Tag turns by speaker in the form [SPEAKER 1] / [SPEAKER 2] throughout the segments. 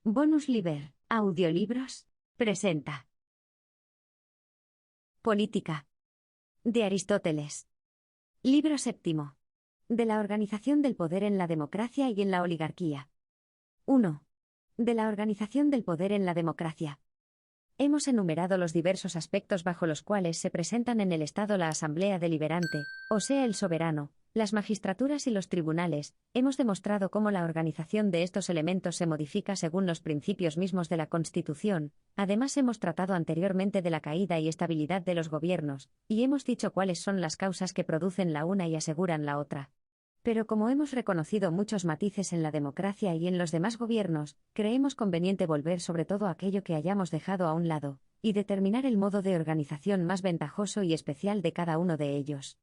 [SPEAKER 1] Bonus Liber, Audiolibros, presenta Política de Aristóteles. Libro séptimo. De la organización del poder en la democracia y en la oligarquía. 1. De la organización del poder en la democracia. Hemos enumerado los diversos aspectos bajo los cuales se presentan en el Estado la Asamblea Deliberante, o sea el soberano, las magistraturas y los tribunales. Hemos demostrado cómo la organización de estos elementos se modifica según los principios mismos de la Constitución. Además hemos tratado anteriormente de la caída y estabilidad de los gobiernos, y hemos dicho cuáles son las causas que producen la una y aseguran la otra. Pero como hemos reconocido muchos matices en la democracia y en los demás gobiernos, creemos conveniente volver sobre todo aquello que hayamos dejado a un lado, y determinar el modo de organización más ventajoso y especial de cada uno de ellos.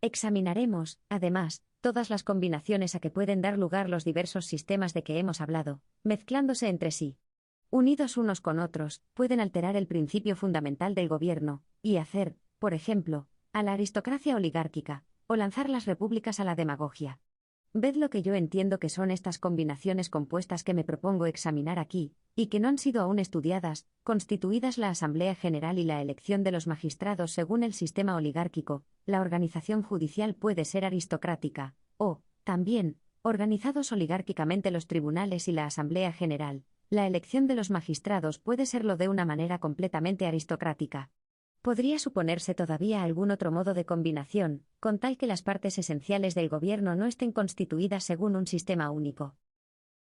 [SPEAKER 1] Examinaremos, además, todas las combinaciones a que pueden dar lugar los diversos sistemas de que hemos hablado, mezclándose entre sí. Unidos unos con otros, pueden alterar el principio fundamental del gobierno, y hacer, por ejemplo, a la aristocracia oligárquica, o lanzar las repúblicas a la demagogia. Ved lo que yo entiendo que son estas combinaciones compuestas que me propongo examinar aquí, y que no han sido aún estudiadas, constituidas la Asamblea General y la elección de los magistrados según el sistema oligárquico. La organización judicial puede ser aristocrática, o, también, organizados oligárquicamente los tribunales y la Asamblea General. La elección de los magistrados puede serlo de una manera completamente aristocrática. Podría suponerse todavía algún otro modo de combinación, con tal que las partes esenciales del gobierno no estén constituidas según un sistema único.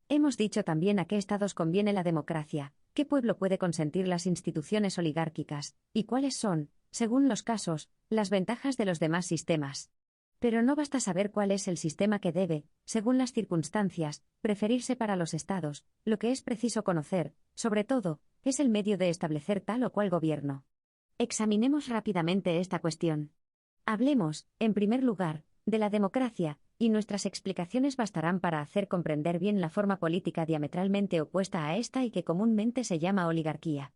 [SPEAKER 1] Hemos dicho también a qué estados conviene la democracia, qué pueblo puede consentir las instituciones oligárquicas, y cuáles son, según los casos, las ventajas de los demás sistemas. Pero no basta saber cuál es el sistema que debe, según las circunstancias, preferirse para los estados. Lo que es preciso conocer, sobre todo, es el medio de establecer tal o cual gobierno. Examinemos rápidamente esta cuestión. Hablemos, en primer lugar, de la democracia, y nuestras explicaciones bastarán para hacer comprender bien la forma política diametralmente opuesta a esta y que comúnmente se llama oligarquía.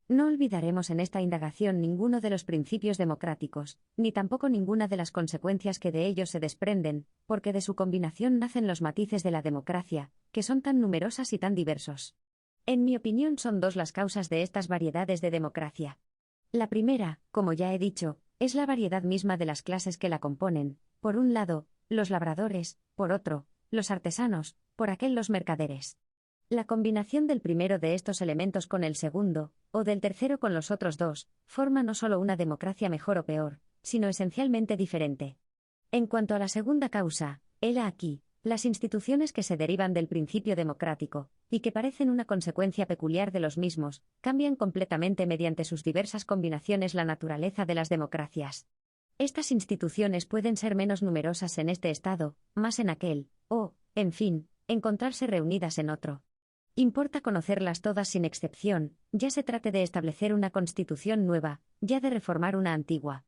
[SPEAKER 1] No olvidaremos en esta indagación ninguno de los principios democráticos, ni tampoco ninguna de las consecuencias que de ellos se desprenden, porque de su combinación nacen los matices de la democracia, que son tan numerosas y tan diversos. En mi opinión son dos las causas de estas variedades de democracia. La primera, como ya he dicho, es la variedad misma de las clases que la componen, por un lado, los labradores, por otro, los artesanos, por aquel los mercaderes. La combinación del primero de estos elementos con el segundo, o del tercero con los otros dos, forma no solo una democracia mejor o peor, sino esencialmente diferente. En cuanto a la segunda causa, hela aquí, las instituciones que se derivan del principio democrático, y que parecen una consecuencia peculiar de los mismos, cambian completamente mediante sus diversas combinaciones la naturaleza de las democracias. Estas instituciones pueden ser menos numerosas en este estado, más en aquel, o, en fin, encontrarse reunidas en otro. Importa conocerlas todas sin excepción, ya se trate de establecer una constitución nueva, ya de reformar una antigua.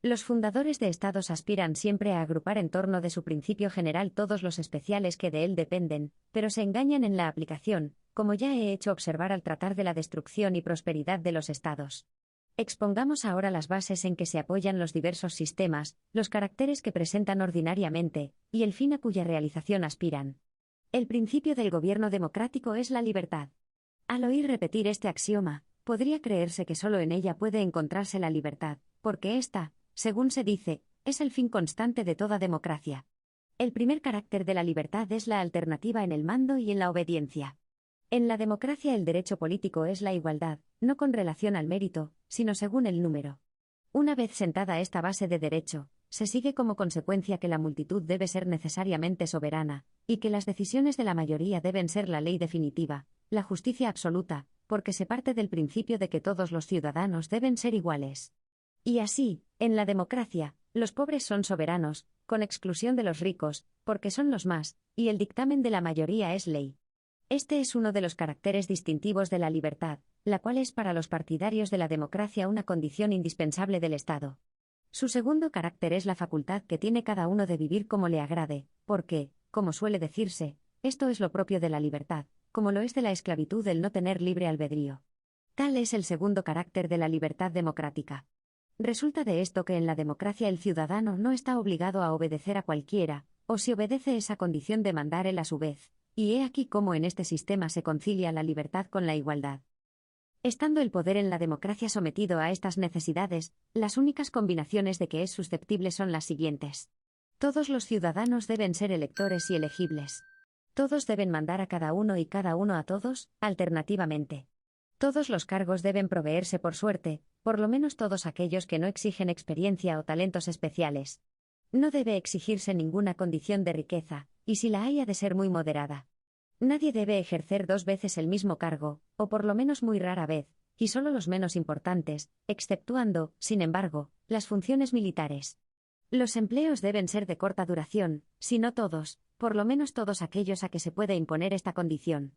[SPEAKER 1] Los fundadores de estados aspiran siempre a agrupar en torno de su principio general todos los especiales que de él dependen, pero se engañan en la aplicación, como ya he hecho observar al tratar de la destrucción y prosperidad de los estados. Expongamos ahora las bases en que se apoyan los diversos sistemas, los caracteres que presentan ordinariamente, y el fin a cuya realización aspiran. El principio del gobierno democrático es la libertad. Al oír repetir este axioma, podría creerse que solo en ella puede encontrarse la libertad, porque ésta, según se dice, es el fin constante de toda democracia. El primer carácter de la libertad es la alternativa en el mando y en la obediencia. En la democracia el derecho político es la igualdad, no con relación al mérito, sino según el número. Una vez sentada esta base de derecho, se sigue como consecuencia que la multitud debe ser necesariamente soberana, y que las decisiones de la mayoría deben ser la ley definitiva, la justicia absoluta, porque se parte del principio de que todos los ciudadanos deben ser iguales. Y así, en la democracia, los pobres son soberanos, con exclusión de los ricos, porque son los más, y el dictamen de la mayoría es ley. Este es uno de los caracteres distintivos de la libertad, la cual es para los partidarios de la democracia una condición indispensable del Estado. Su segundo carácter es la facultad que tiene cada uno de vivir como le agrade, porque, como suele decirse, esto es lo propio de la libertad, como lo es de la esclavitud el no tener libre albedrío. Tal es el segundo carácter de la libertad democrática. Resulta de esto que en la democracia el ciudadano no está obligado a obedecer a cualquiera, o si obedece esa condición de mandar él a su vez, Y he aquí cómo en este sistema se concilia la libertad con la igualdad. Estando el poder en la democracia sometido a estas necesidades, las únicas combinaciones de que es susceptible son las siguientes. Todos los ciudadanos deben ser electores y elegibles. Todos deben mandar a cada uno y cada uno a todos, alternativamente. Todos los cargos deben proveerse por suerte, por lo menos todos aquellos que no exigen experiencia o talentos especiales. No debe exigirse ninguna condición de riqueza, y si la hay ha de ser muy moderada. Nadie debe ejercer 2 veces el mismo cargo, o por lo menos muy rara vez, y solo los menos importantes, exceptuando, sin embargo, las funciones militares. Los empleos deben ser de corta duración, si no todos, por lo menos todos aquellos a que se puede imponer esta condición.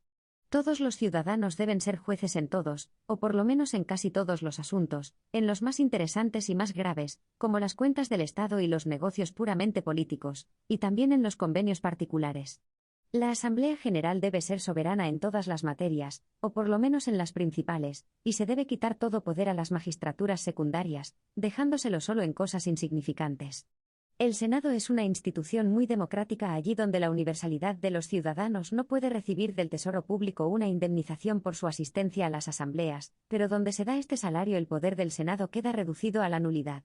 [SPEAKER 1] Todos los ciudadanos deben ser jueces en todos, o por lo menos en casi todos los asuntos, en los más interesantes y más graves, como las cuentas del Estado y los negocios puramente políticos, y también en los convenios particulares. La Asamblea General debe ser soberana en todas las materias, o por lo menos en las principales, y se debe quitar todo poder a las magistraturas secundarias, dejándoselo solo en cosas insignificantes. El Senado es una institución muy democrática allí donde la universalidad de los ciudadanos no puede recibir del Tesoro Público una indemnización por su asistencia a las asambleas, pero donde se da este salario el poder del Senado queda reducido a la nulidad.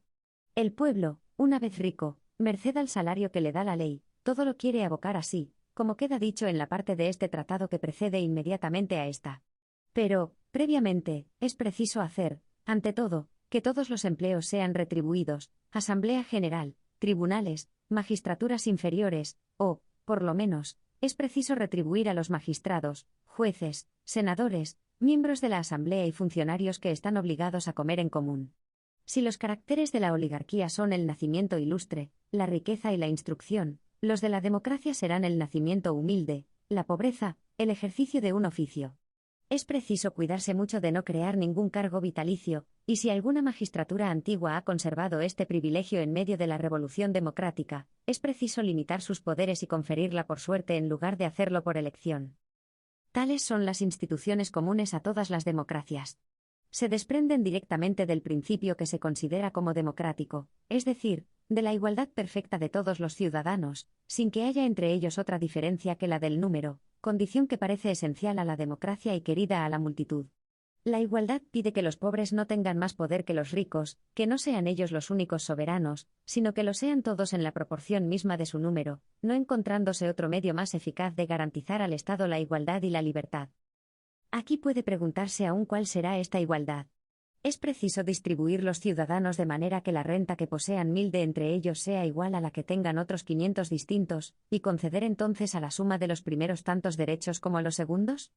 [SPEAKER 1] El pueblo, una vez rico, merced al salario que le da la ley, todo lo quiere abocar así, como queda dicho en la parte de este tratado que precede inmediatamente a esta. Pero, previamente, es preciso hacer, ante todo, que todos los empleos sean retribuidos, Asamblea General, tribunales, magistraturas inferiores, o, por lo menos, es preciso retribuir a los magistrados, jueces, senadores, miembros de la Asamblea y funcionarios que están obligados a comer en común. Si los caracteres de la oligarquía son el nacimiento ilustre, la riqueza y la instrucción, los de la democracia serán el nacimiento humilde, la pobreza, el ejercicio de un oficio. Es preciso cuidarse mucho de no crear ningún cargo vitalicio, y si alguna magistratura antigua ha conservado este privilegio en medio de la revolución democrática, es preciso limitar sus poderes y conferirla por suerte en lugar de hacerlo por elección. Tales son las instituciones comunes a todas las democracias. Se desprenden directamente del principio que se considera como democrático, es decir, de la igualdad perfecta de todos los ciudadanos, sin que haya entre ellos otra diferencia que la del número, condición que parece esencial a la democracia y querida a la multitud. La igualdad pide que los pobres no tengan más poder que los ricos, que no sean ellos los únicos soberanos, sino que lo sean todos en la proporción misma de su número, no encontrándose otro medio más eficaz de garantizar al Estado la igualdad y la libertad. Aquí puede preguntarse aún cuál será esta igualdad. Es preciso distribuir los ciudadanos de manera que la renta que posean 1000 de entre ellos sea igual a la que tengan otros 500 distintos, y conceder entonces a la suma de los primeros tantos derechos como a los segundos.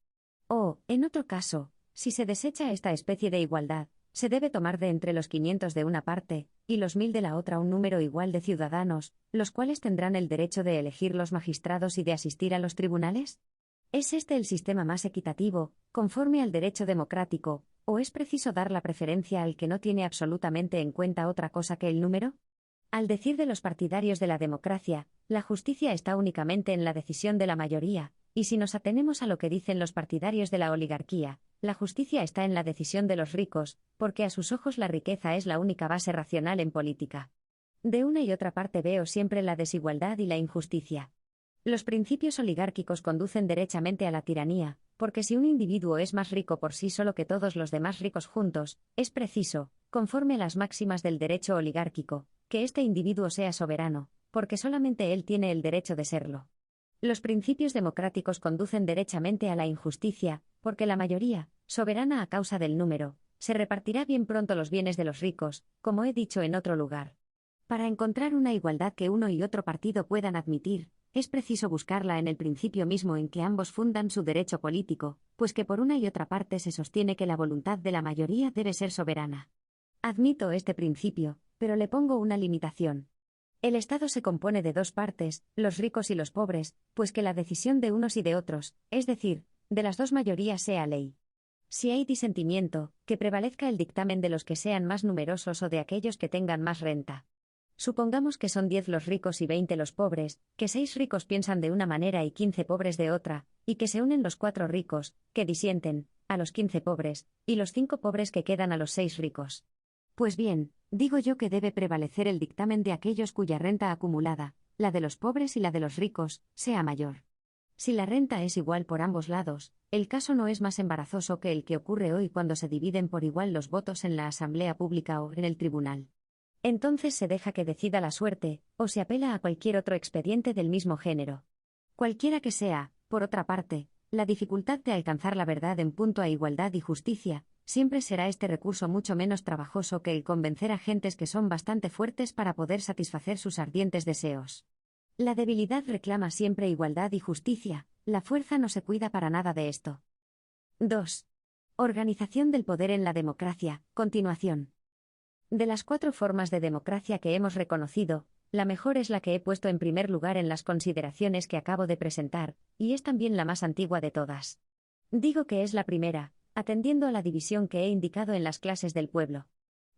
[SPEAKER 1] O, en otro caso, si se desecha esta especie de igualdad, se debe tomar de entre los 500 de una parte, y los 1000 de la otra un número igual de ciudadanos, los cuales tendrán el derecho de elegir los magistrados y de asistir a los tribunales. ¿Es este el sistema más equitativo, conforme al derecho democrático, o es preciso dar la preferencia al que no tiene absolutamente en cuenta otra cosa que el número? Al decir de los partidarios de la democracia, la justicia está únicamente en la decisión de la mayoría, y si nos atenemos a lo que dicen los partidarios de la oligarquía, la justicia está en la decisión de los ricos, porque a sus ojos la riqueza es la única base racional en política. De una y otra parte veo siempre la desigualdad y la injusticia. Los principios oligárquicos conducen derechamente a la tiranía, porque si un individuo es más rico por sí solo que todos los demás ricos juntos, es preciso, conforme a las máximas del derecho oligárquico, que este individuo sea soberano, porque solamente él tiene el derecho de serlo. Los principios democráticos conducen derechamente a la injusticia, porque la mayoría, soberana a causa del número, se repartirá bien pronto los bienes de los ricos, como he dicho en otro lugar. Para encontrar una igualdad que uno y otro partido puedan admitir, es preciso buscarla en el principio mismo en que ambos fundan su derecho político, pues que por una y otra parte se sostiene que la voluntad de la mayoría debe ser soberana. Admito este principio, pero le pongo una limitación. El Estado se compone de 2 partes, los ricos y los pobres, pues que la decisión de unos y de otros, es decir, de las 2 mayorías sea ley. Si hay disentimiento, que prevalezca el dictamen de los que sean más numerosos o de aquellos que tengan más renta. Supongamos que son 10 los ricos y 20 los pobres, que 6 ricos piensan de una manera y 15 pobres de otra, y que se unen los 4 ricos, que disienten, a los 15 pobres, y los 5 pobres que quedan a los 6 ricos. Pues bien, digo yo que debe prevalecer el dictamen de aquellos cuya renta acumulada, la de los pobres y la de los ricos, sea mayor. Si la renta es igual por ambos lados, el caso no es más embarazoso que el que ocurre hoy cuando se dividen por igual los votos en la asamblea pública o en el tribunal. Entonces se deja que decida la suerte, o se apela a cualquier otro expediente del mismo género. Cualquiera que sea, por otra parte, la dificultad de alcanzar la verdad en punto a igualdad y justicia, siempre será este recurso mucho menos trabajoso que el convencer a gentes que son bastante fuertes para poder satisfacer sus ardientes deseos. La debilidad reclama siempre igualdad y justicia, la fuerza no se cuida para nada de esto. 2. Organización del poder en la democracia, continuación. De las 4 formas de democracia que hemos reconocido, la mejor es la que he puesto en primer lugar en las consideraciones que acabo de presentar, y es también la más antigua de todas. Digo que es la primera, atendiendo a la división que he indicado en las clases del pueblo.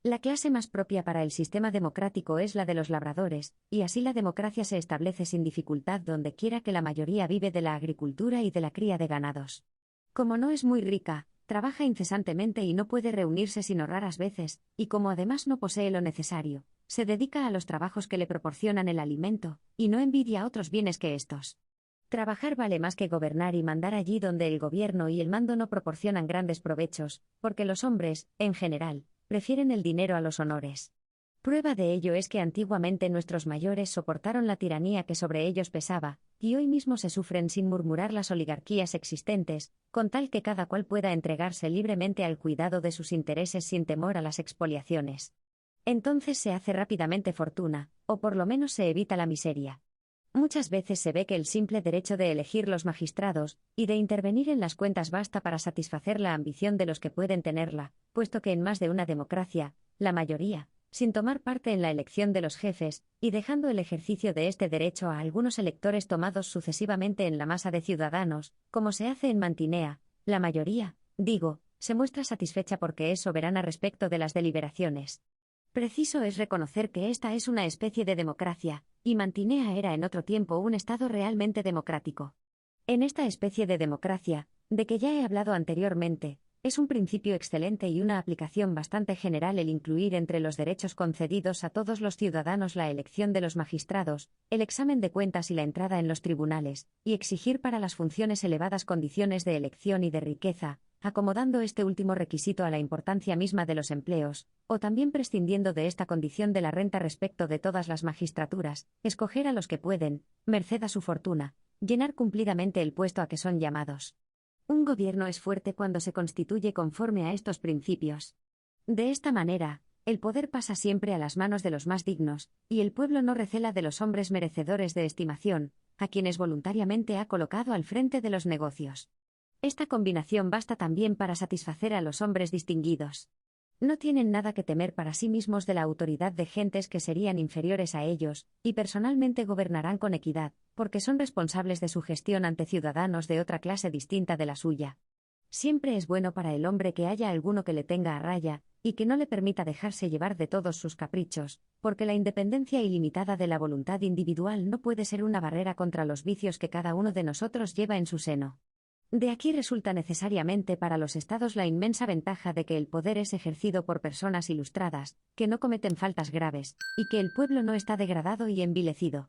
[SPEAKER 1] La clase más propia para el sistema democrático es la de los labradores, y así la democracia se establece sin dificultad donde quiera que la mayoría vive de la agricultura y de la cría de ganados. Como no es muy rica, trabaja incesantemente y no puede reunirse sino raras veces, y como además no posee lo necesario, se dedica a los trabajos que le proporcionan el alimento, y no envidia otros bienes que estos. Trabajar vale más que gobernar y mandar allí donde el gobierno y el mando no proporcionan grandes provechos, porque los hombres, en general, prefieren el dinero a los honores. Prueba de ello es que antiguamente nuestros mayores soportaron la tiranía que sobre ellos pesaba, y hoy mismo se sufren sin murmurar las oligarquías existentes, con tal que cada cual pueda entregarse libremente al cuidado de sus intereses sin temor a las expoliaciones. Entonces se hace rápidamente fortuna, o por lo menos se evita la miseria. Muchas veces se ve que el simple derecho de elegir los magistrados y de intervenir en las cuentas basta para satisfacer la ambición de los que pueden tenerla, puesto que en más de una democracia, la mayoría, sin tomar parte en la elección de los jefes, y dejando el ejercicio de este derecho a algunos electores tomados sucesivamente en la masa de ciudadanos, como se hace en Mantinea, la mayoría, digo, se muestra satisfecha porque es soberana respecto de las deliberaciones. Preciso es reconocer que esta es una especie de democracia, y Mantinea era en otro tiempo un estado realmente democrático. En esta especie de democracia, de que ya he hablado anteriormente, es un principio excelente y una aplicación bastante general el incluir entre los derechos concedidos a todos los ciudadanos la elección de los magistrados, el examen de cuentas y la entrada en los tribunales, y exigir para las funciones elevadas condiciones de elección y de riqueza, acomodando este último requisito a la importancia misma de los empleos, o también prescindiendo de esta condición de la renta respecto de todas las magistraturas, escoger a los que pueden, merced a su fortuna, llenar cumplidamente el puesto a que son llamados. Un gobierno es fuerte cuando se constituye conforme a estos principios. De esta manera, el poder pasa siempre a las manos de los más dignos, y el pueblo no recela de los hombres merecedores de estimación, a quienes voluntariamente ha colocado al frente de los negocios. Esta combinación basta también para satisfacer a los hombres distinguidos. No tienen nada que temer para sí mismos de la autoridad de gentes que serían inferiores a ellos, y personalmente gobernarán con equidad, porque son responsables de su gestión ante ciudadanos de otra clase distinta de la suya. Siempre es bueno para el hombre que haya alguno que le tenga a raya, y que no le permita dejarse llevar de todos sus caprichos, porque la independencia ilimitada de la voluntad individual no puede ser una barrera contra los vicios que cada uno de nosotros lleva en su seno. De aquí resulta necesariamente para los estados la inmensa ventaja de que el poder es ejercido por personas ilustradas, que no cometen faltas graves, y que el pueblo no está degradado y envilecido.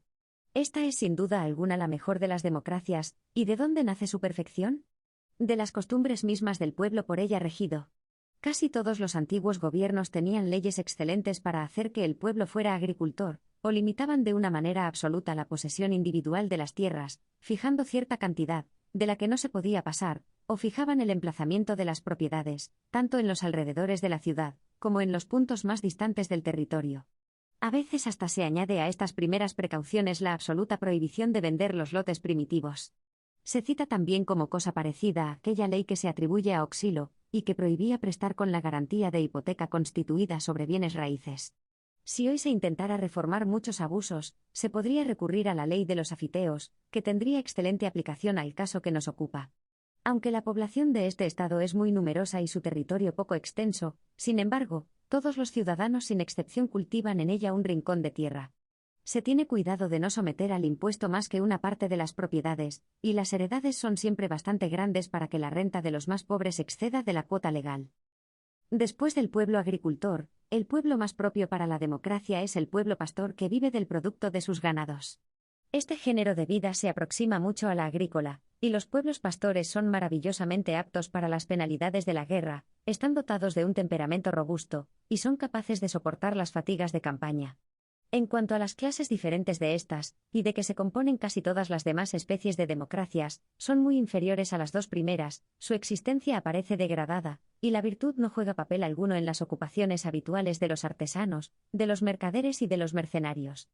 [SPEAKER 1] Esta es sin duda alguna la mejor de las democracias, ¿y de dónde nace su perfección? De las costumbres mismas del pueblo por ella regido. Casi todos los antiguos gobiernos tenían leyes excelentes para hacer que el pueblo fuera agricultor, o limitaban de una manera absoluta la posesión individual de las tierras, fijando cierta cantidad, de la que no se podía pasar, o fijaban el emplazamiento de las propiedades, tanto en los alrededores de la ciudad, como en los puntos más distantes del territorio. A veces hasta se añade a estas primeras precauciones la absoluta prohibición de vender los lotes primitivos. Se cita también como cosa parecida a aquella ley que se atribuye a Oxilo, y que prohibía prestar con la garantía de hipoteca constituida sobre bienes raíces. Si hoy se intentara reformar muchos abusos, se podría recurrir a la ley de los afiteos, que tendría excelente aplicación al caso que nos ocupa. Aunque la población de este estado es muy numerosa y su territorio poco extenso, sin embargo, todos los ciudadanos sin excepción cultivan en ella un rincón de tierra. Se tiene cuidado de no someter al impuesto más que una parte de las propiedades, y las heredades son siempre bastante grandes para que la renta de los más pobres exceda de la cuota legal. Después del pueblo agricultor, el pueblo más propio para la democracia es el pueblo pastor que vive del producto de sus ganados. Este género de vida se aproxima mucho a la agrícola, y los pueblos pastores son maravillosamente aptos para las penalidades de la guerra, están dotados de un temperamento robusto, y son capaces de soportar las fatigas de campaña. En cuanto a las clases diferentes de estas, y de que se componen casi todas las demás especies de democracias, son muy inferiores a las dos primeras, su existencia aparece degradada, y la virtud no juega papel alguno en las ocupaciones habituales de los artesanos, de los mercaderes y de los mercenarios.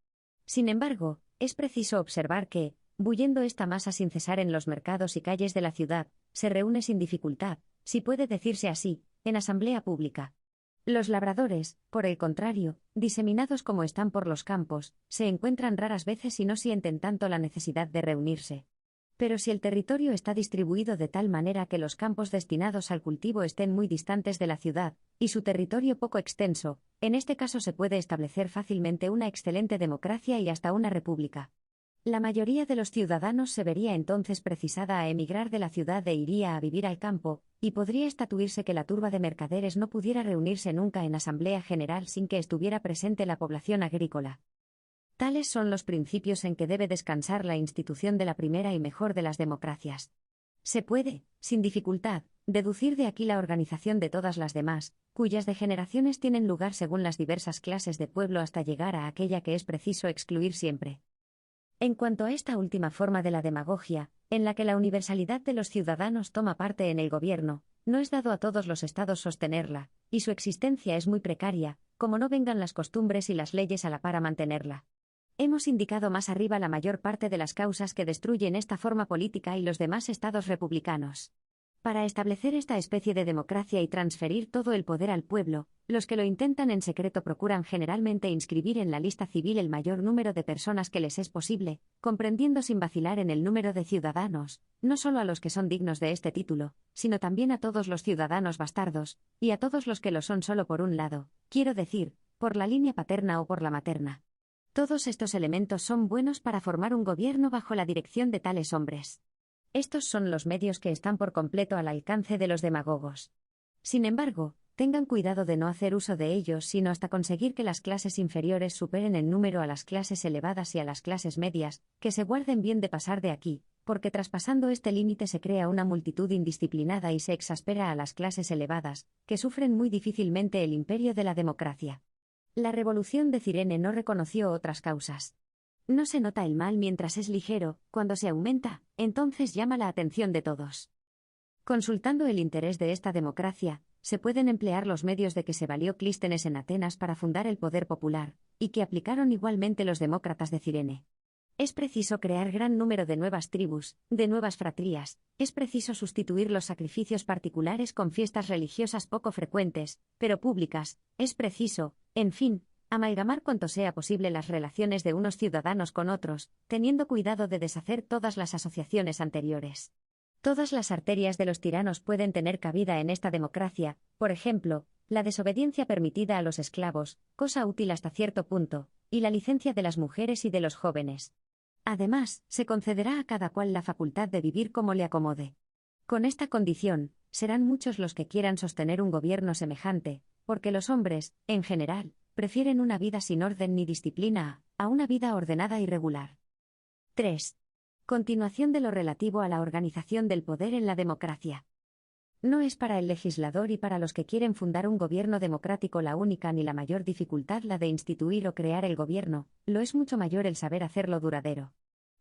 [SPEAKER 1] Sin embargo, es preciso observar que, bullendo esta masa sin cesar en los mercados y calles de la ciudad, se reúne sin dificultad, si puede decirse así, en asamblea pública. Los labradores, por el contrario, diseminados como están por los campos, se encuentran raras veces y no sienten tanto la necesidad de reunirse. Pero si el territorio está distribuido de tal manera que los campos destinados al cultivo estén muy distantes de la ciudad, y su territorio poco extenso, en este caso se puede establecer fácilmente una excelente democracia y hasta una república. La mayoría de los ciudadanos se vería entonces precisada a emigrar de la ciudad e iría a vivir al campo, y podría estatuirse que la turba de mercaderes no pudiera reunirse nunca en asamblea general sin que estuviera presente la población agrícola. Tales son los principios en que debe descansar la institución de la primera y mejor de las democracias. Se puede, sin dificultad, deducir de aquí la organización de todas las demás, cuyas degeneraciones tienen lugar según las diversas clases de pueblo hasta llegar a aquella que es preciso excluir siempre. En cuanto a esta última forma de la demagogia, en la que la universalidad de los ciudadanos toma parte en el gobierno, no es dado a todos los estados sostenerla, y su existencia es muy precaria, como no vengan las costumbres y las leyes a la par a mantenerla. Hemos indicado más arriba la mayor parte de las causas que destruyen esta forma política y los demás estados republicanos. Para establecer esta especie de democracia y transferir todo el poder al pueblo, los que lo intentan en secreto procuran generalmente inscribir en la lista civil el mayor número de personas que les es posible, comprendiendo sin vacilar en el número de ciudadanos, no solo a los que son dignos de este título, sino también a todos los ciudadanos bastardos, y a todos los que lo son solo por un lado, quiero decir, por la línea paterna o por la materna. Todos estos elementos son buenos para formar un gobierno bajo la dirección de tales hombres. Estos son los medios que están por completo al alcance de los demagogos. Sin embargo, tengan cuidado de no hacer uso de ellos sino hasta conseguir que las clases inferiores superen en número a las clases elevadas y a las clases medias, que se guarden bien de pasar de aquí, porque traspasando este límite se crea una multitud indisciplinada y se exaspera a las clases elevadas, que sufren muy difícilmente el imperio de la democracia. La revolución de Cirene no reconoció otras causas. No se nota el mal mientras es ligero, cuando se aumenta, entonces llama la atención de todos. Consultando el interés de esta democracia, se pueden emplear los medios de que se valió Clístenes en Atenas para fundar el poder popular, y que aplicaron igualmente los demócratas de Cirene. Es preciso crear gran número de nuevas tribus, de nuevas fratrías, es preciso sustituir los sacrificios particulares con fiestas religiosas poco frecuentes, pero públicas, es preciso, en fin, amalgamar cuanto sea posible las relaciones de unos ciudadanos con otros, teniendo cuidado de deshacer todas las asociaciones anteriores. Todas las arterias de los tiranos pueden tener cabida en esta democracia, por ejemplo, la desobediencia permitida a los esclavos, cosa útil hasta cierto punto, y la licencia de las mujeres y de los jóvenes. Además, se concederá a cada cual la facultad de vivir como le acomode. Con esta condición, serán muchos los que quieran sostener un gobierno semejante, porque los hombres, en general, prefieren una vida sin orden ni disciplina a una vida ordenada y regular. 3. Continuación de lo relativo a la organización del poder en la democracia. No es para el legislador y para los que quieren fundar un gobierno democrático la única ni la mayor dificultad la de instituir o crear el gobierno, lo es mucho mayor el saber hacerlo duradero.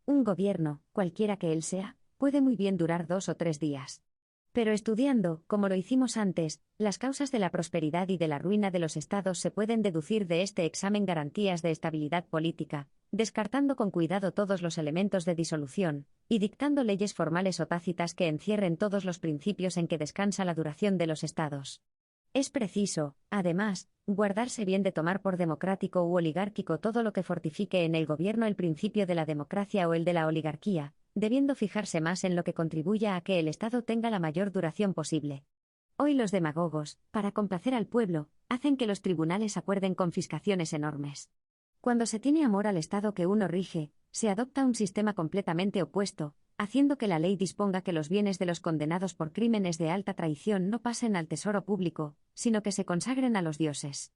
[SPEAKER 1] Un gobierno, cualquiera que él sea, puede muy bien durar 2 o 3 días. Pero estudiando, como lo hicimos antes, las causas de la prosperidad y de la ruina de los estados se pueden deducir de este examen garantías de estabilidad política, descartando con cuidado todos los elementos de disolución, y dictando leyes formales o tácitas que encierren todos los principios en que descansa la duración de los estados. Es preciso, además, guardarse bien de tomar por democrático u oligárquico todo lo que fortifique en el gobierno el principio de la democracia o el de la oligarquía, debiendo fijarse más en lo que contribuya a que el Estado tenga la mayor duración posible. Hoy los demagogos, para complacer al pueblo, hacen que los tribunales acuerden confiscaciones enormes. Cuando se tiene amor al Estado que uno rige, se adopta un sistema completamente opuesto, haciendo que la ley disponga que los bienes de los condenados por crímenes de alta traición no pasen al tesoro público, sino que se consagren a los dioses.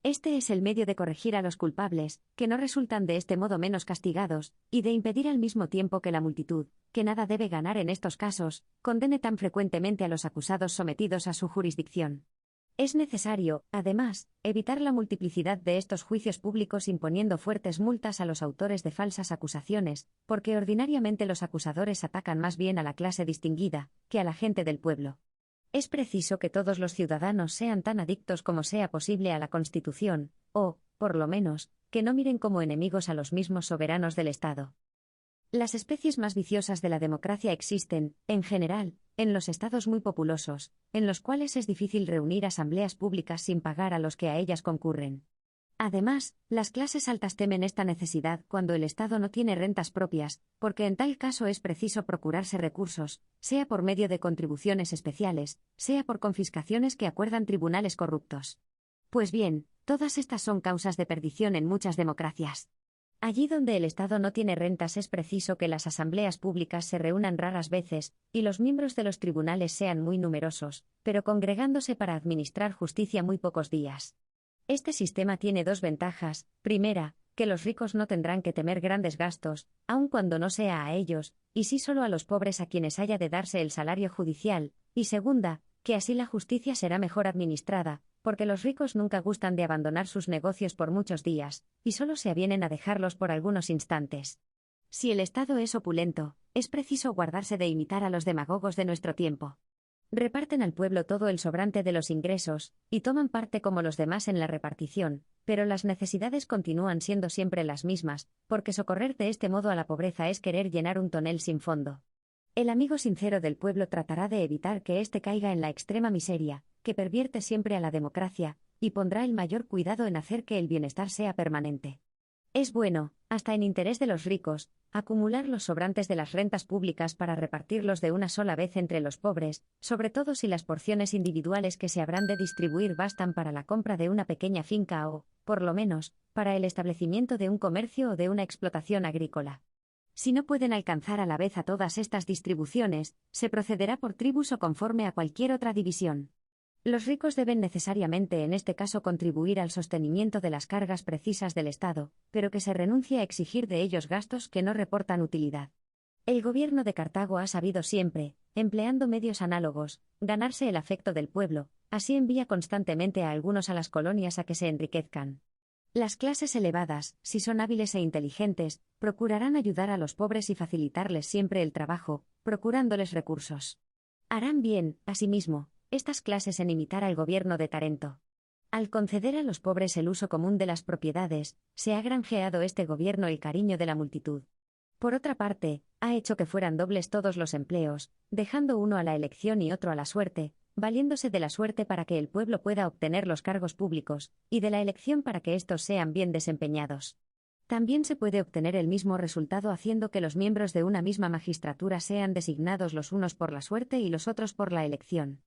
[SPEAKER 1] Este es el medio de corregir a los culpables, que no resultan de este modo menos castigados, y de impedir al mismo tiempo que la multitud, que nada debe ganar en estos casos, condene tan frecuentemente a los acusados sometidos a su jurisdicción. Es necesario, además, evitar la multiplicidad de estos juicios públicos imponiendo fuertes multas a los autores de falsas acusaciones, porque ordinariamente los acusadores atacan más bien a la clase distinguida, que a la gente del pueblo. Es preciso que todos los ciudadanos sean tan adictos como sea posible a la Constitución, o, por lo menos, que no miren como enemigos a los mismos soberanos del Estado. Las especies más viciosas de la democracia existen, en general, en los estados muy populosos, en los cuales es difícil reunir asambleas públicas sin pagar a los que a ellas concurren. Además, las clases altas temen esta necesidad cuando el Estado no tiene rentas propias, porque en tal caso es preciso procurarse recursos, sea por medio de contribuciones especiales, sea por confiscaciones que acuerdan tribunales corruptos. Pues bien, todas estas son causas de perdición en muchas democracias. Allí donde el Estado no tiene rentas es preciso que las asambleas públicas se reúnan raras veces, y los miembros de los tribunales sean muy numerosos, pero congregándose para administrar justicia muy pocos días. Este sistema tiene dos ventajas: primera, que los ricos no tendrán que temer grandes gastos, aun cuando no sea a ellos, y sí solo a los pobres a quienes haya de darse el salario judicial, y segunda, que así la justicia será mejor administrada, porque los ricos nunca gustan de abandonar sus negocios por muchos días, y solo se avienen a dejarlos por algunos instantes. Si el Estado es opulento, es preciso guardarse de imitar a los demagogos de nuestro tiempo. Reparten al pueblo todo el sobrante de los ingresos, y toman parte como los demás en la repartición, pero las necesidades continúan siendo siempre las mismas, porque socorrer de este modo a la pobreza es querer llenar un tonel sin fondo. El amigo sincero del pueblo tratará de evitar que éste caiga en la extrema miseria, que pervierte siempre a la democracia, y pondrá el mayor cuidado en hacer que el bienestar sea permanente. Es bueno, hasta en interés de los ricos, acumular los sobrantes de las rentas públicas para repartirlos de una sola vez entre los pobres, sobre todo si las porciones individuales que se habrán de distribuir bastan para la compra de una pequeña finca o, por lo menos, para el establecimiento de un comercio o de una explotación agrícola. Si no pueden alcanzar a la vez a todas estas distribuciones, se procederá por tribus o conforme a cualquier otra división. Los ricos deben necesariamente en este caso contribuir al sostenimiento de las cargas precisas del Estado, pero que se renuncie a exigir de ellos gastos que no reportan utilidad. El gobierno de Cartago ha sabido siempre, empleando medios análogos, ganarse el afecto del pueblo, así envía constantemente a algunos a las colonias a que se enriquezcan. Las clases elevadas, si son hábiles e inteligentes, procurarán ayudar a los pobres y facilitarles siempre el trabajo, procurándoles recursos. Harán bien, asimismo, estas clases en imitar al gobierno de Tarento. Al conceder a los pobres el uso común de las propiedades, se ha granjeado este gobierno el cariño de la multitud. Por otra parte, ha hecho que fueran dobles todos los empleos, dejando uno a la elección y otro a la suerte, valiéndose de la suerte para que el pueblo pueda obtener los cargos públicos, y de la elección para que éstos sean bien desempeñados. También se puede obtener el mismo resultado haciendo que los miembros de una misma magistratura sean designados los unos por la suerte y los otros por la elección.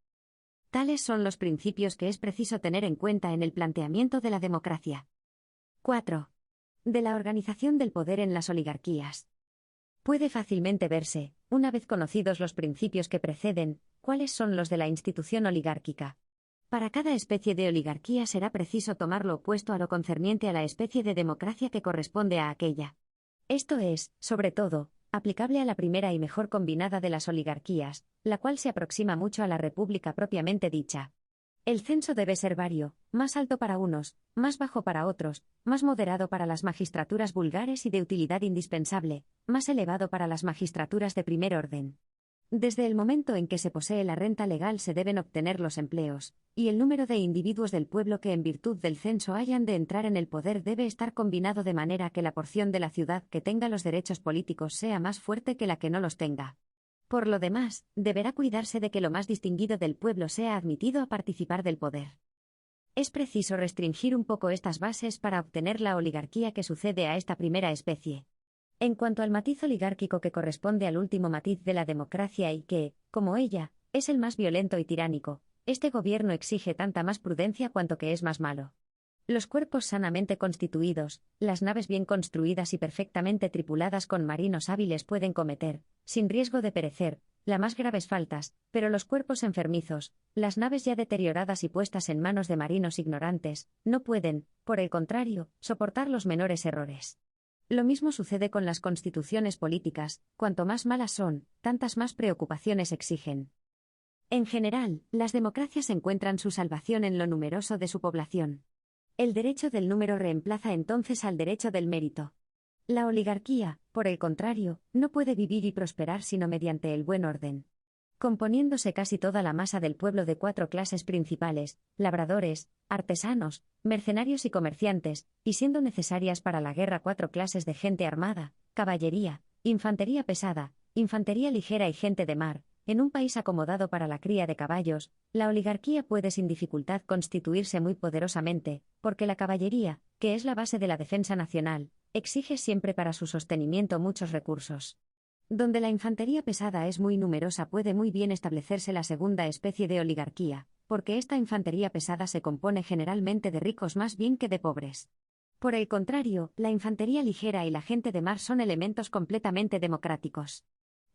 [SPEAKER 1] Tales son los principios que es preciso tener en cuenta en el planteamiento de la democracia. 4. De la organización del poder en las oligarquías. Puede fácilmente verse, una vez conocidos los principios que preceden, cuáles son los de la institución oligárquica. Para cada especie de oligarquía será preciso tomar lo opuesto a lo concerniente a la especie de democracia que corresponde a aquella. Esto es, sobre todo, aplicable a la primera y mejor combinada de las oligarquías, la cual se aproxima mucho a la república propiamente dicha. El censo debe ser vario, más alto para unos, más bajo para otros, más moderado para las magistraturas vulgares y de utilidad indispensable, más elevado para las magistraturas de primer orden. Desde el momento en que se posee la renta legal se deben obtener los empleos, y el número de individuos del pueblo que en virtud del censo hayan de entrar en el poder debe estar combinado de manera que la porción de la ciudad que tenga los derechos políticos sea más fuerte que la que no los tenga. Por lo demás, deberá cuidarse de que lo más distinguido del pueblo sea admitido a participar del poder. Es preciso restringir un poco estas bases para obtener la oligarquía que sucede a esta primera especie. En cuanto al matiz oligárquico que corresponde al último matiz de la democracia y que, como ella, es el más violento y tiránico, este gobierno exige tanta más prudencia cuanto que es más malo. Los cuerpos sanamente constituidos, las naves bien construidas y perfectamente tripuladas con marinos hábiles pueden cometer, sin riesgo de perecer, las más graves faltas, pero los cuerpos enfermizos, las naves ya deterioradas y puestas en manos de marinos ignorantes, no pueden, por el contrario, soportar los menores errores. Lo mismo sucede con las constituciones políticas, cuanto más malas son, tantas más preocupaciones exigen. En general, las democracias encuentran su salvación en lo numeroso de su población. El derecho del número reemplaza entonces al derecho del mérito. La oligarquía, por el contrario, no puede vivir y prosperar sino mediante el buen orden. Componiéndose casi toda la masa del pueblo de 4 clases principales, labradores, artesanos, mercenarios y comerciantes, y siendo necesarias para la guerra 4 clases de gente armada, caballería, infantería pesada, infantería ligera y gente de mar, en un país acomodado para la cría de caballos, la oligarquía puede sin dificultad constituirse muy poderosamente, porque la caballería, que es la base de la defensa nacional, exige siempre para su sostenimiento muchos recursos. Donde la infantería pesada es muy numerosa puede muy bien establecerse la segunda especie de oligarquía, porque esta infantería pesada se compone generalmente de ricos más bien que de pobres. Por el contrario, la infantería ligera y la gente de mar son elementos completamente democráticos.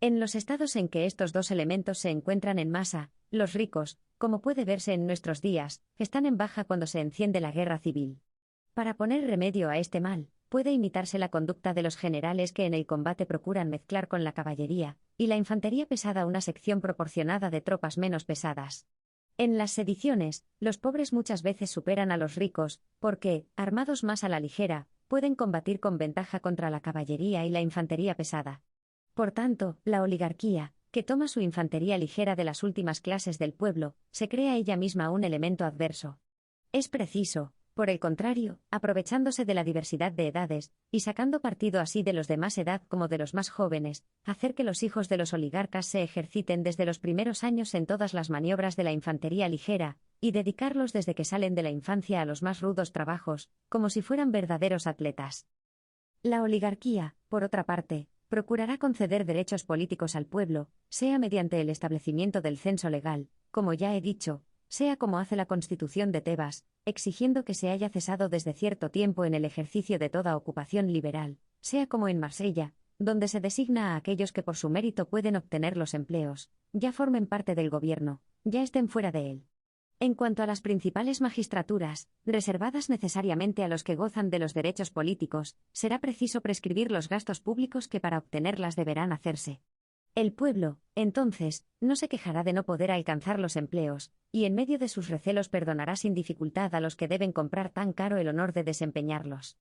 [SPEAKER 1] En los estados en que estos dos elementos se encuentran en masa, los ricos, como puede verse en nuestros días, están en baja cuando se enciende la guerra civil. Para poner remedio a este mal, puede imitarse la conducta de los generales que en el combate procuran mezclar con la caballería, y la infantería pesada una sección proporcionada de tropas menos pesadas. En las sediciones, los pobres muchas veces superan a los ricos, porque, armados más a la ligera, pueden combatir con ventaja contra la caballería y la infantería pesada. Por tanto, la oligarquía, que toma su infantería ligera de las últimas clases del pueblo, se crea ella misma un elemento adverso. Es preciso, por el contrario, aprovechándose de la diversidad de edades, y sacando partido así de los de más edad como de los más jóvenes, hacer que los hijos de los oligarcas se ejerciten desde los primeros años en todas las maniobras de la infantería ligera, y dedicarlos desde que salen de la infancia a los más rudos trabajos, como si fueran verdaderos atletas. La oligarquía, por otra parte, procurará conceder derechos políticos al pueblo, sea mediante el establecimiento del censo legal, como ya he dicho, sea como hace la Constitución de Tebas, exigiendo que se haya cesado desde cierto tiempo en el ejercicio de toda ocupación liberal, sea como en Marsella, donde se designa a aquellos que por su mérito pueden obtener los empleos, ya formen parte del gobierno, ya estén fuera de él. En cuanto a las principales magistraturas, reservadas necesariamente a los que gozan de los derechos políticos, será preciso prescribir los gastos públicos que para obtenerlas deberán hacerse. El pueblo, entonces, no se quejará de no poder alcanzar los empleos, y en medio de sus recelos perdonará sin dificultad a los que deben comprar tan caro el honor de desempeñarlos.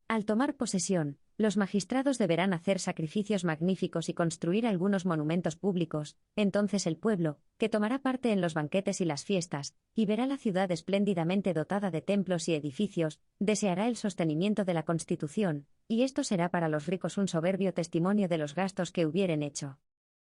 [SPEAKER 1] Al tomar posesión, los magistrados deberán hacer sacrificios magníficos y construir algunos monumentos públicos, entonces el pueblo, que tomará parte en los banquetes y las fiestas, y verá la ciudad espléndidamente dotada de templos y edificios, deseará el sostenimiento de la Constitución, y esto será para los ricos un soberbio testimonio de los gastos que hubieren hecho.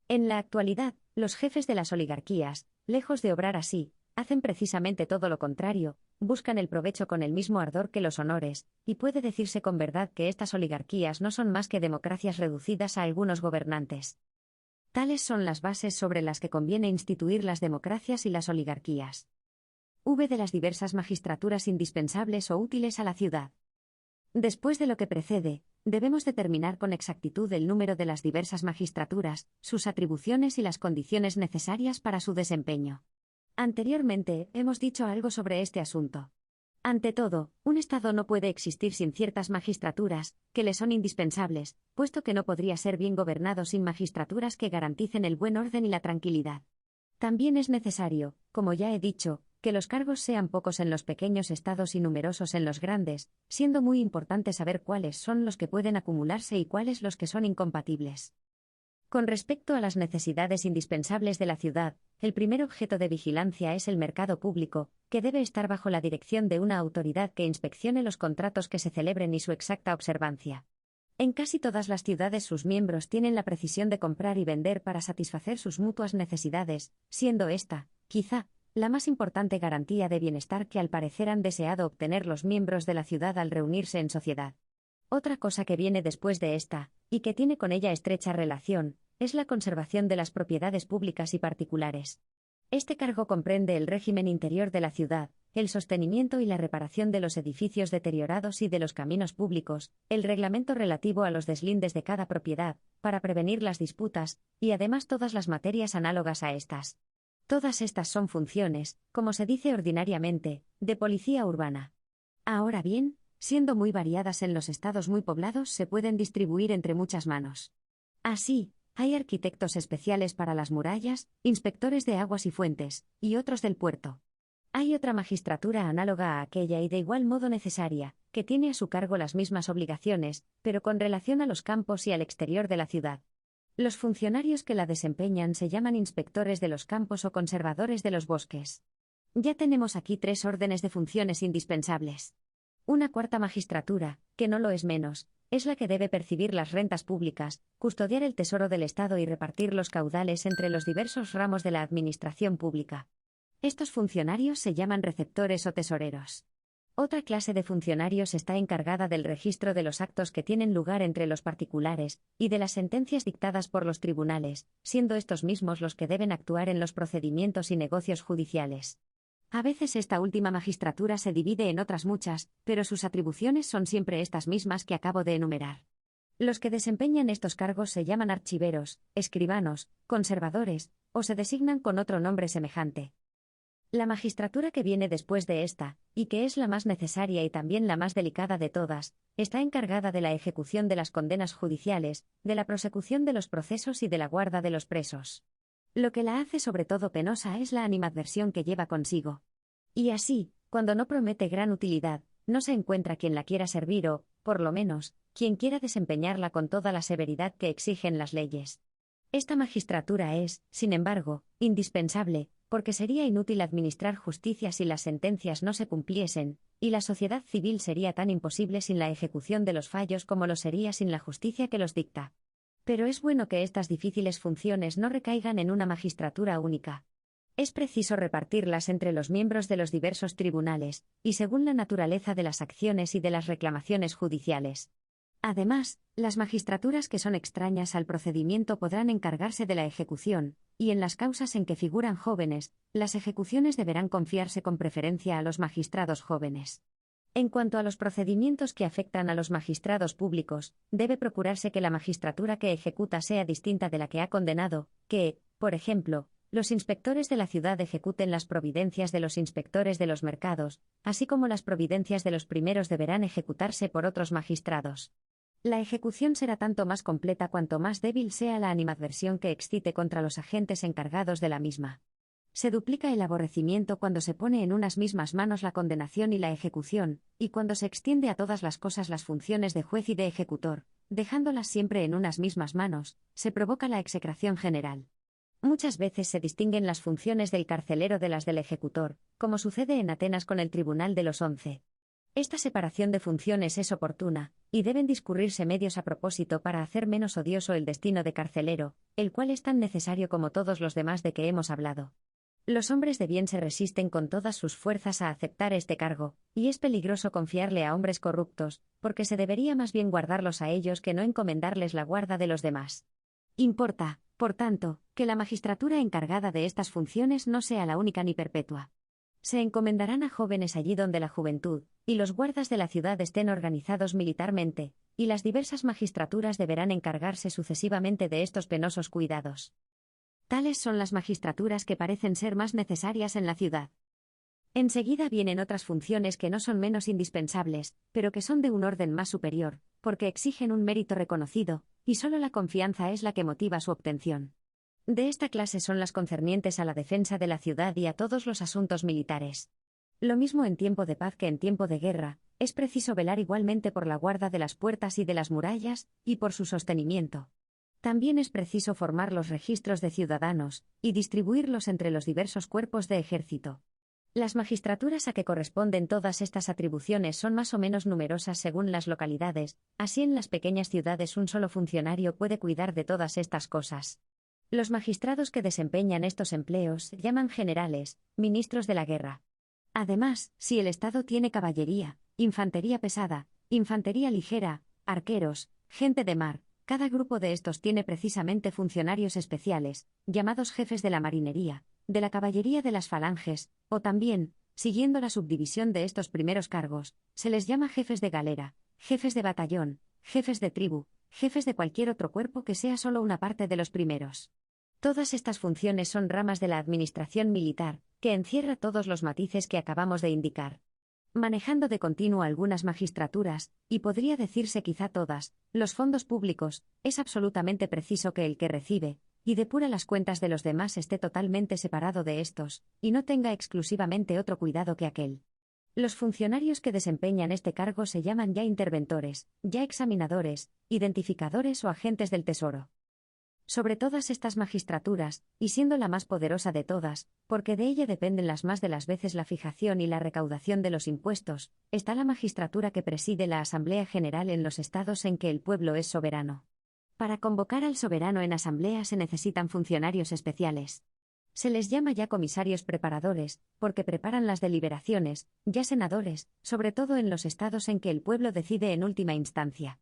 [SPEAKER 1] En la actualidad, los jefes de las oligarquías, lejos de obrar así, hacen precisamente todo lo contrario, buscan el provecho con el mismo ardor que los honores, y puede decirse con verdad que estas oligarquías no son más que democracias reducidas a algunos gobernantes. Tales son las bases sobre las que conviene instituir las democracias y las oligarquías. De las diversas magistraturas indispensables o útiles a la ciudad. Después de lo que precede, debemos determinar con exactitud el número de las diversas magistraturas, sus atribuciones y las condiciones necesarias para su desempeño. Anteriormente, hemos dicho algo sobre este asunto. Ante todo, un Estado no puede existir sin ciertas magistraturas, que le son indispensables, puesto que no podría ser bien gobernado sin magistraturas que garanticen el buen orden y la tranquilidad. También es necesario, como ya he dicho, que los cargos sean pocos en los pequeños estados y numerosos en los grandes, siendo muy importante saber cuáles son los que pueden acumularse y cuáles los que son incompatibles. Con respecto a las necesidades indispensables de la ciudad, el primer objeto de vigilancia es el mercado público, que debe estar bajo la dirección de una autoridad que inspeccione los contratos que se celebren y su exacta observancia. En casi todas las ciudades sus miembros tienen la precisión de comprar y vender para satisfacer sus mutuas necesidades, siendo esta, quizá, la más importante garantía de bienestar que al parecer han deseado obtener los miembros de la ciudad al reunirse en sociedad. Otra cosa que viene después de esta, y que tiene con ella estrecha relación, es la conservación de las propiedades públicas y particulares. Este cargo comprende el régimen interior de la ciudad, el sostenimiento y la reparación de los edificios deteriorados y de los caminos públicos, el reglamento relativo a los deslindes de cada propiedad, para prevenir las disputas, y además todas las materias análogas a estas. Todas estas son funciones, como se dice ordinariamente, de policía urbana. Ahora bien, siendo muy variadas en los estados muy poblados, se pueden distribuir entre muchas manos. Así, hay arquitectos especiales para las murallas, inspectores de aguas y fuentes, y otros del puerto. Hay otra magistratura análoga a aquella y de igual modo necesaria, que tiene a su cargo las mismas obligaciones, pero con relación a los campos y al exterior de la ciudad. Los funcionarios que la desempeñan se llaman inspectores de los campos o conservadores de los bosques. Ya tenemos aquí 3 órdenes de funciones indispensables. Una cuarta magistratura, que no lo es menos, es la que debe percibir las rentas públicas, custodiar el tesoro del Estado y repartir los caudales entre los diversos ramos de la administración pública. Estos funcionarios se llaman receptores o tesoreros. Otra clase de funcionarios está encargada del registro de los actos que tienen lugar entre los particulares, y de las sentencias dictadas por los tribunales, siendo estos mismos los que deben actuar en los procedimientos y negocios judiciales. A veces esta última magistratura se divide en otras muchas, pero sus atribuciones son siempre estas mismas que acabo de enumerar. Los que desempeñan estos cargos se llaman archiveros, escribanos, conservadores, o se designan con otro nombre semejante. La magistratura que viene después de esta, y que es la más necesaria y también la más delicada de todas, está encargada de la ejecución de las condenas judiciales, de la prosecución de los procesos y de la guarda de los presos. Lo que la hace sobre todo penosa es la animadversión que lleva consigo. Y así, cuando no promete gran utilidad, no se encuentra quien la quiera servir o, por lo menos, quien quiera desempeñarla con toda la severidad que exigen las leyes. Esta magistratura es, sin embargo, indispensable, porque sería inútil administrar justicia si las sentencias no se cumpliesen, y la sociedad civil sería tan imposible sin la ejecución de los fallos como lo sería sin la justicia que los dicta. Pero es bueno que estas difíciles funciones no recaigan en una magistratura única. Es preciso repartirlas entre los miembros de los diversos tribunales, y según la naturaleza de las acciones y de las reclamaciones judiciales. Además, las magistraturas que son extrañas al procedimiento podrán encargarse de la ejecución, y en las causas en que figuran jóvenes, las ejecuciones deberán confiarse con preferencia a los magistrados jóvenes. En cuanto a los procedimientos que afectan a los magistrados públicos, debe procurarse que la magistratura que ejecuta sea distinta de la que ha condenado, que, por ejemplo, los inspectores de la ciudad ejecuten las providencias de los inspectores de los mercados, así como las providencias de los primeros deberán ejecutarse por otros magistrados. La ejecución será tanto más completa cuanto más débil sea la animadversión que excite contra los agentes encargados de la misma. Se duplica el aborrecimiento cuando se pone en unas mismas manos la condenación y la ejecución, y cuando se extiende a todas las cosas las funciones de juez y de ejecutor, dejándolas siempre en unas mismas manos, se provoca la execración general. Muchas veces se distinguen las funciones del carcelero de las del ejecutor, como sucede en Atenas con el Tribunal de los 11. Esta separación de funciones es oportuna, y deben discurrirse medios a propósito para hacer menos odioso el destino de carcelero, el cual es tan necesario como todos los demás de que hemos hablado. Los hombres de bien se resisten con todas sus fuerzas a aceptar este cargo, y es peligroso confiarle a hombres corruptos, porque se debería más bien guardarlos a ellos que no encomendarles la guarda de los demás. Importa, por tanto, que la magistratura encargada de estas funciones no sea la única ni perpetua. Se encomendarán a jóvenes allí donde la juventud y los guardas de la ciudad estén organizados militarmente, y las diversas magistraturas deberán encargarse sucesivamente de estos penosos cuidados. Tales son las magistraturas que parecen ser más necesarias en la ciudad. Enseguida vienen otras funciones que no son menos indispensables, pero que son de un orden más superior, porque exigen un mérito reconocido, y solo la confianza es la que motiva su obtención. De esta clase son las concernientes a la defensa de la ciudad y a todos los asuntos militares. Lo mismo en tiempo de paz que en tiempo de guerra, es preciso velar igualmente por la guarda de las puertas y de las murallas, y por su sostenimiento. También es preciso formar los registros de ciudadanos, y distribuirlos entre los diversos cuerpos de ejército. Las magistraturas a que corresponden todas estas atribuciones son más o menos numerosas según las localidades, así en las pequeñas ciudades un solo funcionario puede cuidar de todas estas cosas. Los magistrados que desempeñan estos empleos se llaman generales, ministros de la guerra. Además, si el Estado tiene caballería, infantería pesada, infantería ligera, arqueros, gente de mar, cada grupo de estos tiene precisamente funcionarios especiales, llamados jefes de la marinería, de la caballería de las falanges, o también, siguiendo la subdivisión de estos primeros cargos, se les llama jefes de galera, jefes de batallón, jefes de tribu, jefes de cualquier otro cuerpo que sea solo una parte de los primeros. Todas estas funciones son ramas de la administración militar, que encierra todos los matices que acabamos de indicar. Manejando de continuo algunas magistraturas, y podría decirse quizá todas, los fondos públicos, es absolutamente preciso que el que recibe y depura las cuentas de los demás esté totalmente separado de estos, y no tenga exclusivamente otro cuidado que aquel. Los funcionarios que desempeñan este cargo se llaman ya interventores, ya examinadores, identificadores o agentes del tesoro. Sobre todas estas magistraturas, y siendo la más poderosa de todas, porque de ella dependen las más de las veces la fijación y la recaudación de los impuestos, está la magistratura que preside la Asamblea General en los estados en que el pueblo es soberano. Para convocar al soberano en asamblea se necesitan funcionarios especiales. Se les llama ya comisarios preparadores, porque preparan las deliberaciones, ya senadores, sobre todo en los estados en que el pueblo decide en última instancia.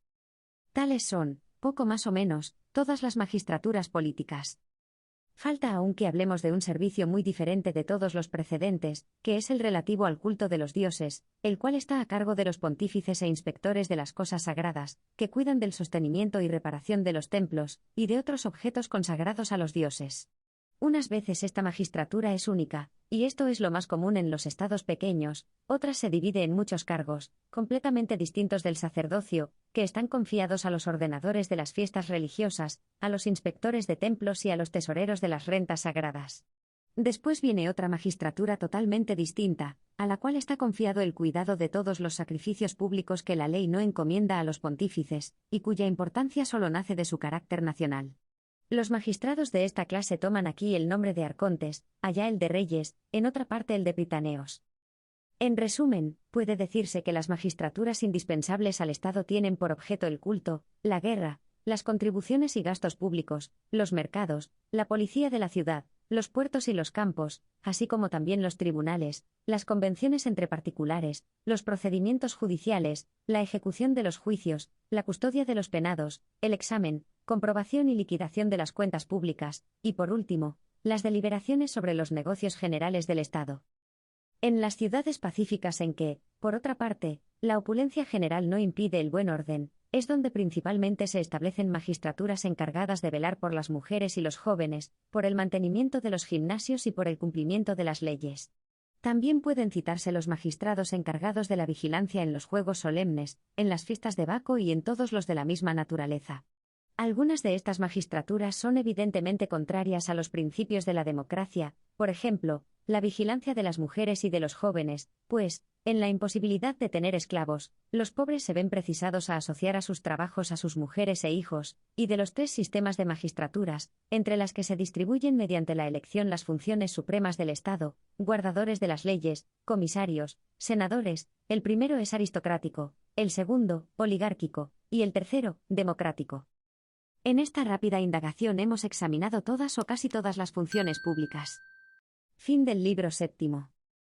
[SPEAKER 1] Tales son, poco más o menos, todas las magistraturas políticas. Falta aún que hablemos de un servicio muy diferente de todos los precedentes, que es el relativo al culto de los dioses, el cual está a cargo de los pontífices e inspectores de las cosas sagradas, que cuidan del sostenimiento y reparación de los templos, y de otros objetos consagrados a los dioses. Unas veces esta magistratura es única, y esto es lo más común en los estados pequeños, otras se divide en muchos cargos, completamente distintos del sacerdocio, que están confiados a los ordenadores de las fiestas religiosas, a los inspectores de templos y a los tesoreros de las rentas sagradas. Después viene otra magistratura totalmente distinta, a la cual está confiado el cuidado de todos los sacrificios públicos que la ley no encomienda a los pontífices, y cuya importancia solo nace de su carácter nacional. Los magistrados de esta clase toman aquí el nombre de arcontes, allá el de reyes, en otra parte el de pritaneos. En resumen, puede decirse que las magistraturas indispensables al Estado tienen por objeto el culto, la guerra, las contribuciones y gastos públicos, los mercados, la policía de la ciudad, los puertos y los campos, así como también los tribunales, las convenciones entre particulares, los procedimientos judiciales, la ejecución de los juicios, la custodia de los penados, el examen, comprobación y liquidación de las cuentas públicas, y por último, las deliberaciones sobre los negocios generales del Estado. En las ciudades pacíficas en que, por otra parte, la opulencia general no impide el buen orden, es donde principalmente se establecen magistraturas encargadas de velar por las mujeres y los jóvenes, por el mantenimiento de los gimnasios y por el cumplimiento de las leyes. También pueden citarse los magistrados encargados de la vigilancia en los juegos solemnes, en las fiestas de Baco y en todos los de la misma naturaleza. Algunas de estas magistraturas son evidentemente contrarias a los principios de la democracia, por ejemplo, la vigilancia de las mujeres y de los jóvenes, pues, en la imposibilidad de tener esclavos, los pobres se ven precisados a asociar a sus trabajos a sus mujeres e hijos, y de los 3 sistemas de magistraturas, entre las que se distribuyen mediante la elección las funciones supremas del Estado, guardadores de las leyes, comisarios, senadores, el primero es aristocrático, el segundo, oligárquico, y el tercero, democrático. En esta rápida indagación hemos examinado todas o casi todas las funciones públicas. Fin del libro 7.